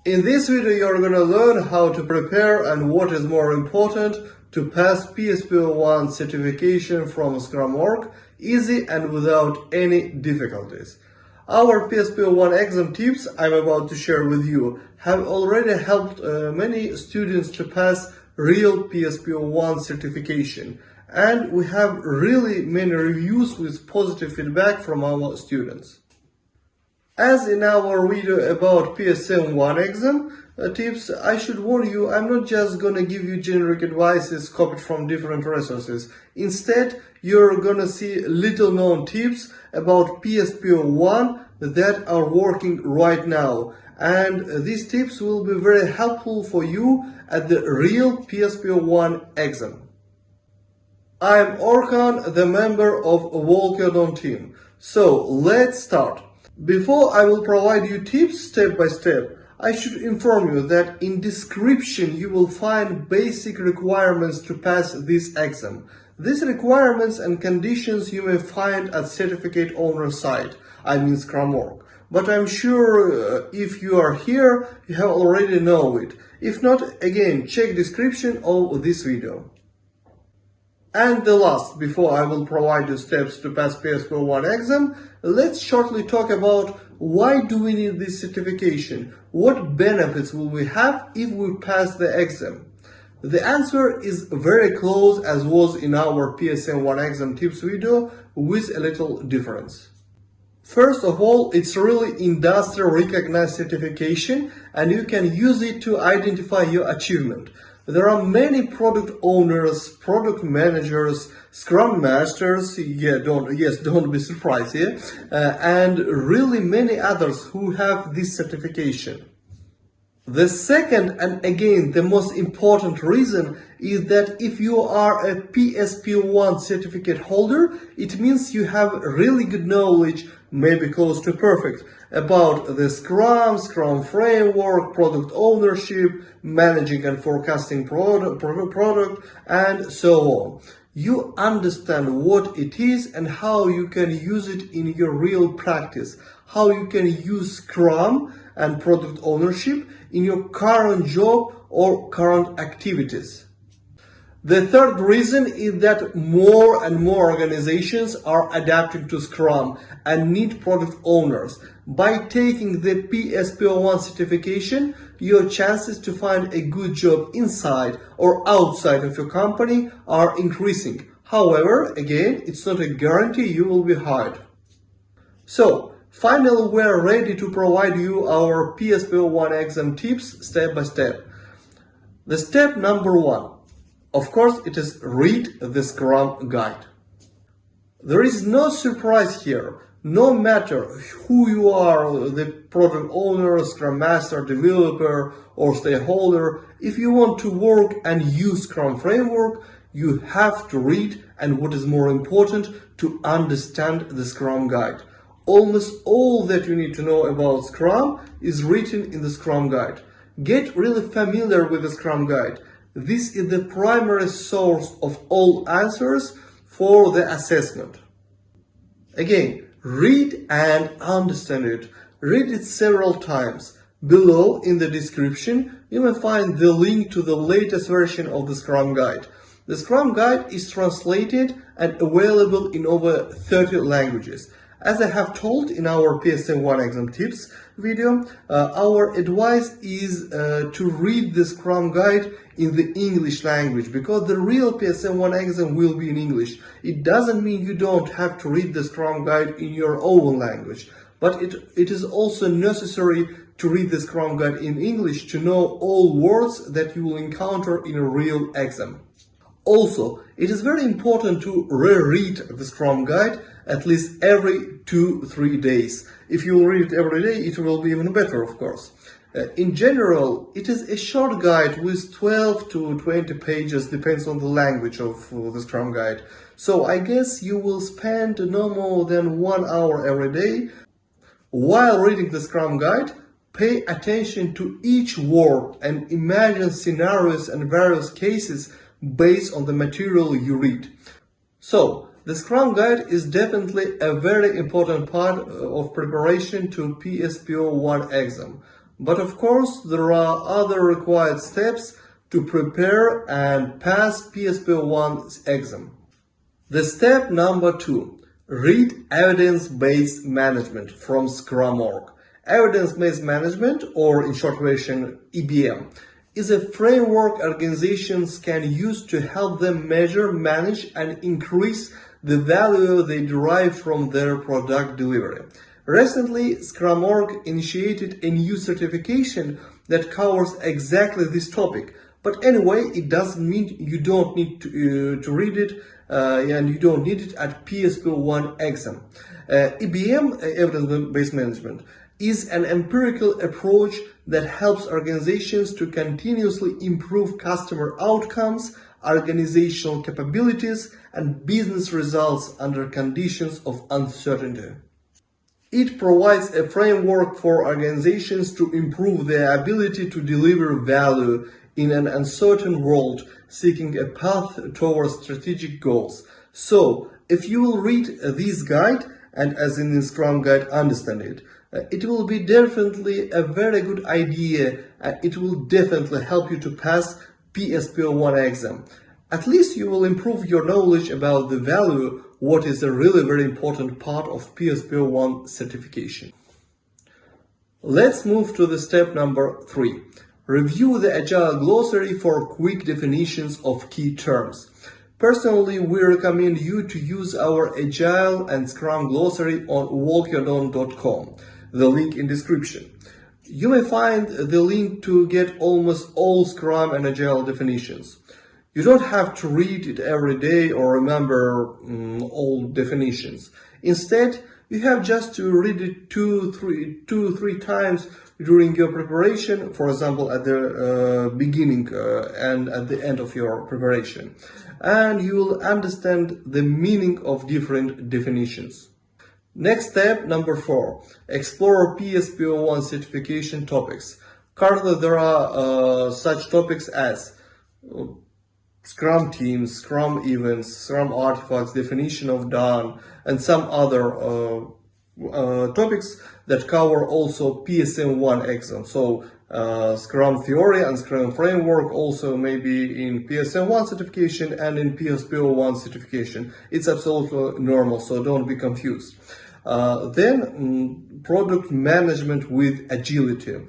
In this video, you're gonna learn how to prepare and what is more important to pass PSPO 1 certification from Scrum.org easy and without any difficulties. Our PSPO 1 exam tips I'm about to share with you have already helped many students to pass real PSPO 1 certification, and we have really many reviews with positive feedback from our students. As in our video about PSM 1 exam tips, I should warn you, I'm not just gonna give you generic advices copied from different resources. Instead, you're gonna see little known tips about PSPO 1 that are working right now. And these tips will be very helpful for you at the real PSPO 1 exam. I'm Orkan, the member of Volkerdon team. So let's start. Before I will provide you tips step by step, I should inform you that in description you will find basic requirements to pass this exam. These requirements and conditions you may find at certificate owner site, I mean Scrum.org. But I'm sure if you are here, you have already know it. If not, again, check description of this video. And the last, before I will provide you steps to pass PSPO 1 exam, let's shortly talk about why do we need this certification? What benefits will we have if we pass the exam? The answer is very close as was in our PSM 1 exam tips video with a little difference. First of all, it's really industry recognized certification and you can use it to identify your achievement. There are many product owners, product managers, Scrum masters, don't be surprised here, and really many others who have this certification. The second and again the most important reason is that if you are a PSPO 1 certificate holder, it means you have really good knowledge, maybe close to perfect, about the Scrum framework, product ownership, managing and forecasting product, and so on. You understand what it is and how you can use it in your real practice, how you can use Scrum and product ownership in your current job or current activities. The third reason is that more and more organizations are adapting to Scrum and need product owners. By taking the PSPO 1 certification, your chances to find a good job inside or outside of your company are increasing. However, again, it's not a guarantee you will be hired. So, finally, we're ready to provide you our PSPO 1 exam tips step by step. The step number 1. Of course, it is read the Scrum guide. There is no surprise here. No matter who you are, the product owner, Scrum Master, developer, or stakeholder, if you want to work and use Scrum framework, you have to read and what is more important, to understand the Scrum guide. Almost all that you need to know about Scrum is written in the Scrum guide. Get really familiar with the Scrum guide. This is the primary source of all answers for the assessment. Again, read and understand it. Read it several times. Below in the description, you will find the link to the latest version of the Scrum guide. The Scrum guide is translated and available in over 30 languages. As I have told in our PSM 1 exam tips video, our advice is to read the Scrum guide in the English language, because the real PSM 1 exam will be in English. It doesn't mean you don't have to read the Scrum guide in your own language, but it is also necessary to read the Scrum guide in English to know all words that you will encounter in a real exam. Also, it is very important to reread the Scrum guide at least every 2-3 days. If you read it every day, it will be even better, of course. In general, it is a short guide with 12 to 20 pages, depends on the language of the Scrum guide. So I guess you will spend no more than 1 hour every day. While reading the Scrum guide, pay attention to each word and imagine scenarios and various cases based on the material you read. So, the Scrum guide is definitely a very important part of preparation to PSPO 1 exam. But of course, there are other required steps to prepare and pass PSPO1 exam. The step number 2. Read Evidence-Based Management from Scrum.org. Evidence-Based Management, or in short version EBM, is a framework organizations can use to help them measure, manage, and increase the value they derive from their product delivery. Recently, Scrum.org initiated a new certification that covers exactly this topic. But anyway, it doesn't mean you don't need to read it and you don't need it at PSPO1 exam. EBM, Evidence-Based Management, is an empirical approach that helps organizations to continuously improve customer outcomes, organizational capabilities, and business results under conditions of uncertainty. It provides a framework for organizations to improve their ability to deliver value in an uncertain world, seeking a path towards strategic goals. So, if you will read this guide, and as in the Scrum guide, understand it, it will be definitely a very good idea, and it will definitely help you to pass PSPO1 exam. At least you will improve your knowledge about the value, what is a really very important part of PSPO1 certification. Let's move to the step number 3. Review the Agile Glossary for quick definitions of key terms. Personally, we recommend you to use our Agile and Scrum Glossary on Volkerdon.com, the link in description. You may find the link to get almost all Scrum and Agile definitions. You don't have to read it every day or remember all definitions. Instead, you have just to read it two, three times during your preparation, for example, at the beginning and at the end of your preparation. And you will understand the meaning of different definitions. Next step, number 4. Explore PSPO1 certification topics. Currently, there are such topics as Scrum teams, Scrum events, Scrum artifacts, definition of done, and some other topics that cover also PSM1 exam. So Scrum theory and Scrum framework also maybe in PSM1 certification and in PSPO1 certification. It's absolutely normal, so don't be confused. Then product management with agility.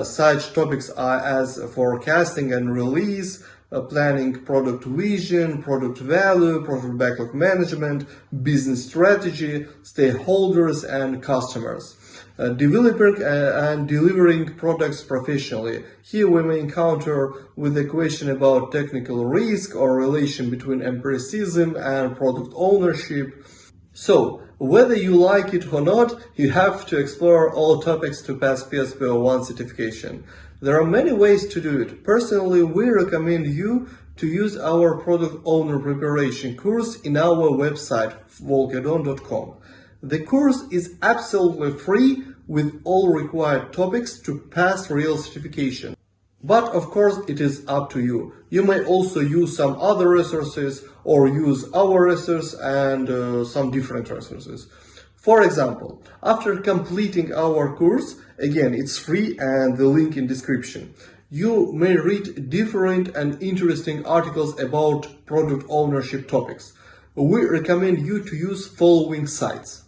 Such topics are as forecasting and release, planning product vision, product value, product backlog management, business strategy, stakeholders and customers. Developing and delivering products professionally. Here we may encounter with a question about technical risk or relation between empiricism and product ownership. So, whether you like it or not, you have to explore all topics to pass PSPO1 certification. There are many ways to do it. Personally, we recommend you to use our product owner preparation course in our website, Volkerdon.com. The course is absolutely free with all required topics to pass real certification. But of course, it is up to you. You may also use some other resources or use our resource and some different resources. For example, after completing our course, again, it's free and the link in description, you may read different and interesting articles about product ownership topics. We recommend you to use following sites.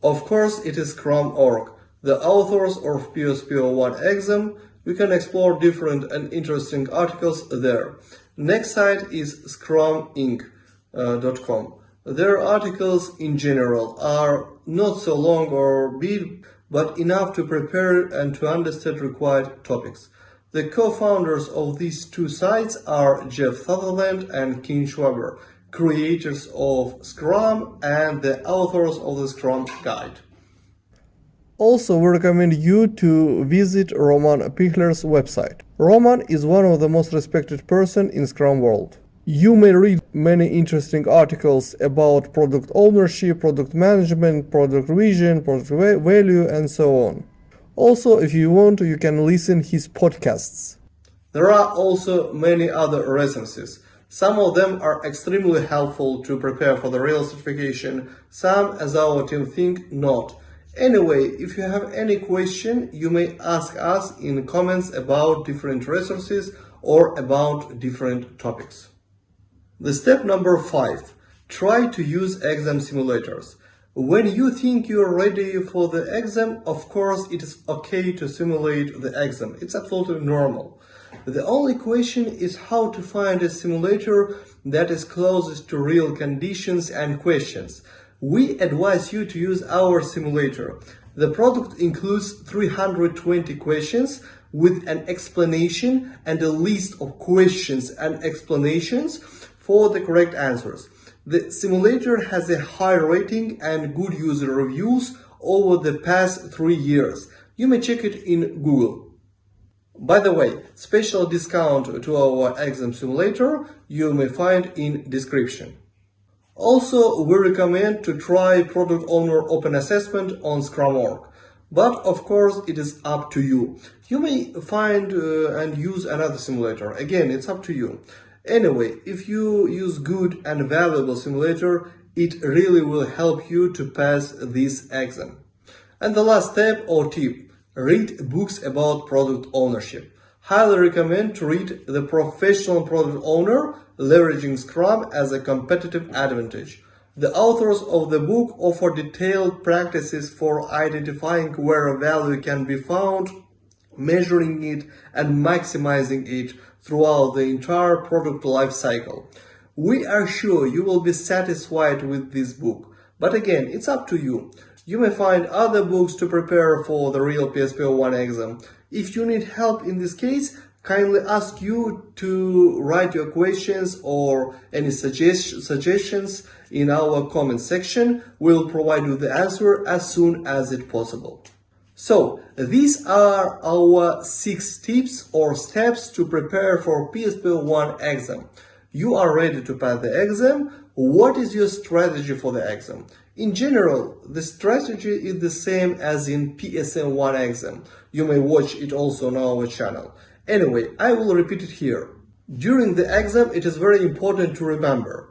Of course, it is Scrum.org, the authors of PSPO1 exam. You can explore different and interesting articles there. Next site is scruminc.com. Their articles in general are not so long or big, but enough to prepare and to understand required topics. The co-founders of these two sites are Jeff Sutherland and Ken Schwaber, creators of Scrum and the authors of the Scrum Guide. Also, we recommend you to visit Roman Pichler's website. Roman is one of the most respected person in Scrum world. You may read many interesting articles about product ownership, product management, product vision, product value, and so on. Also, if you want, you can listen his podcasts. There are also many other resources. Some of them are extremely helpful to prepare for the real certification, some, as our team think, not. Anyway, if you have any question, you may ask us in comments about different resources or about different topics. The step number 5. Try to use exam simulators. When you think you're ready for the exam, of course it is okay to simulate the exam. It's absolutely normal. The only question is how to find a simulator that is closest to real conditions and questions. We advise you to use our simulator. The product includes 320 questions with an explanation and a list of questions and explanations for the correct answers. The simulator has a high rating and good user reviews over the past 3 years. You may check it in Google. By the way, special discount to our exam simulator you may find in description. Also, we recommend to try Product Owner Open Assessment on Scrum.org. But of course, it is up to you. You may find and use another simulator. Again, it's up to you. Anyway, if you use good and valuable simulator, it really will help you to pass this exam. And the last step or tip, read books about product ownership. Highly recommend to read The Professional Product Owner, Leveraging Scrum as a Competitive Advantage. The authors of the book offer detailed practices for identifying where value can be found, measuring it, and maximizing it throughout the entire product life cycle. We are sure you will be satisfied with this book, but again, it's up to you. You may find other books to prepare for the real PSPO 1 exam. If you need help in this case, kindly ask you to write your questions or any suggestions in our comment section. We'll provide you the answer as soon as it's possible. So, these are our 6 tips or steps to prepare for PSPO 1 exam. You are ready to pass the exam. What is your strategy for the exam? In general, the strategy is the same as in PSM 1 exam. You may watch it also on our channel. Anyway, I will repeat it here. During the exam, it is very important to remember.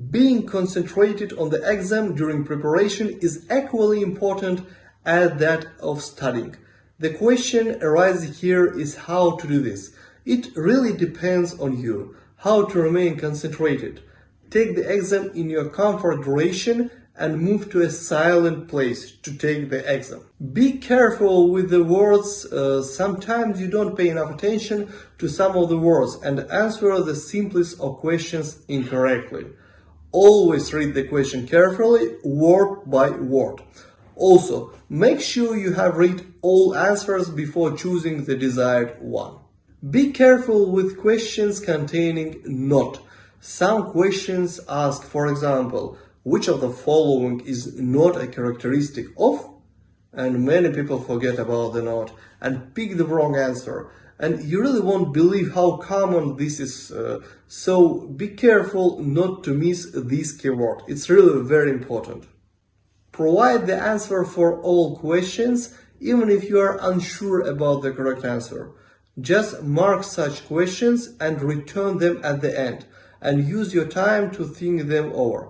Being concentrated on the exam during preparation is equally important as that of studying. The question arises here is how to do this. It really depends on you, how to remain concentrated. Take the exam in your comfort duration and move to a silent place to take the exam. Be careful with the words. Sometimes you don't pay enough attention to some of the words and answer the simplest of questions incorrectly. Always read the question carefully, word by word. Also, make sure you have read all answers before choosing the desired one. Be careful with questions containing not. Some questions ask, for example, which of the following is not a characteristic of? And many people forget about the not and pick the wrong answer. And you really won't believe how common this is. So be careful not to miss this keyword. It's really very important. Provide the answer for all questions, even if you are unsure about the correct answer. Just mark such questions and return them at the end, and use your time to think them over.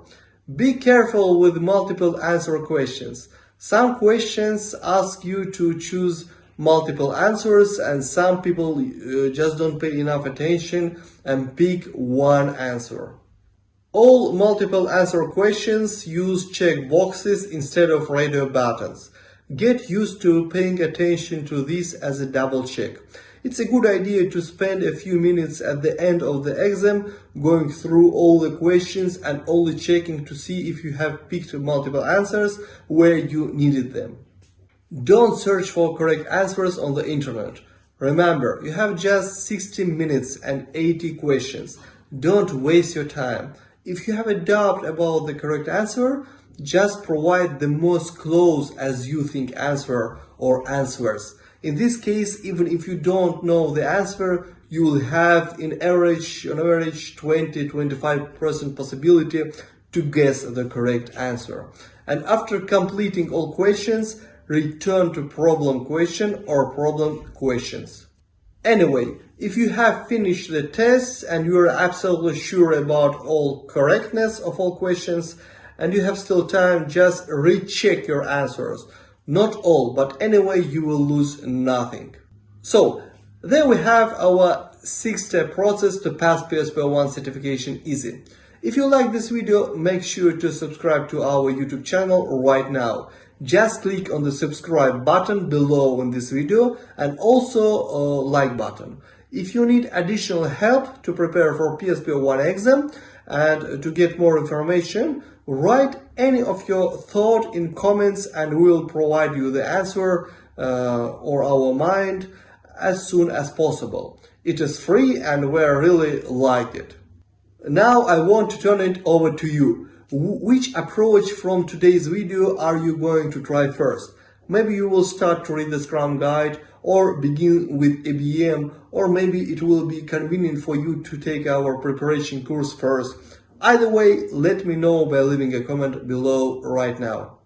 Be careful with multiple answer questions. Some questions ask you to choose multiple answers, and some people just don't pay enough attention and pick one answer. All multiple answer questions use check boxes instead of radio buttons. Get used to paying attention to this as a double check. It's a good idea to spend a few minutes at the end of the exam going through all the questions and only checking to see if you have picked multiple answers where you needed them. Don't search for correct answers on the internet. Remember, you have just 60 minutes and 80 questions. Don't waste your time. If you have a doubt about the correct answer, just provide the most close as you think answer or answers. In this case, even if you don't know the answer, you will have on average 20-25% possibility to guess the correct answer. And after completing all questions, return to problem question or problem questions. Anyway, if you have finished the tests and you are absolutely sure about all correctness of all questions and you have still time, just recheck your answers. Not all, but anyway you will lose nothing. So there we have our 6-step process to pass PSPO 1 certification easy. If you like this video, make sure to subscribe to our YouTube channel right now. Just click on the subscribe button below in this video and also like button. If you need additional help to prepare for PSPO 1 exam and to get more information, write any of your thought in comments and we will provide you the answer or our mind as soon as possible. It is free and we really like it. Now I want to turn it over to you. Which approach from today's video are you going to try first? Maybe you will start to read the Scrum guide or begin with ABM, or maybe it will be convenient for you to take our preparation course first. Either way, let me know by leaving a comment below right now.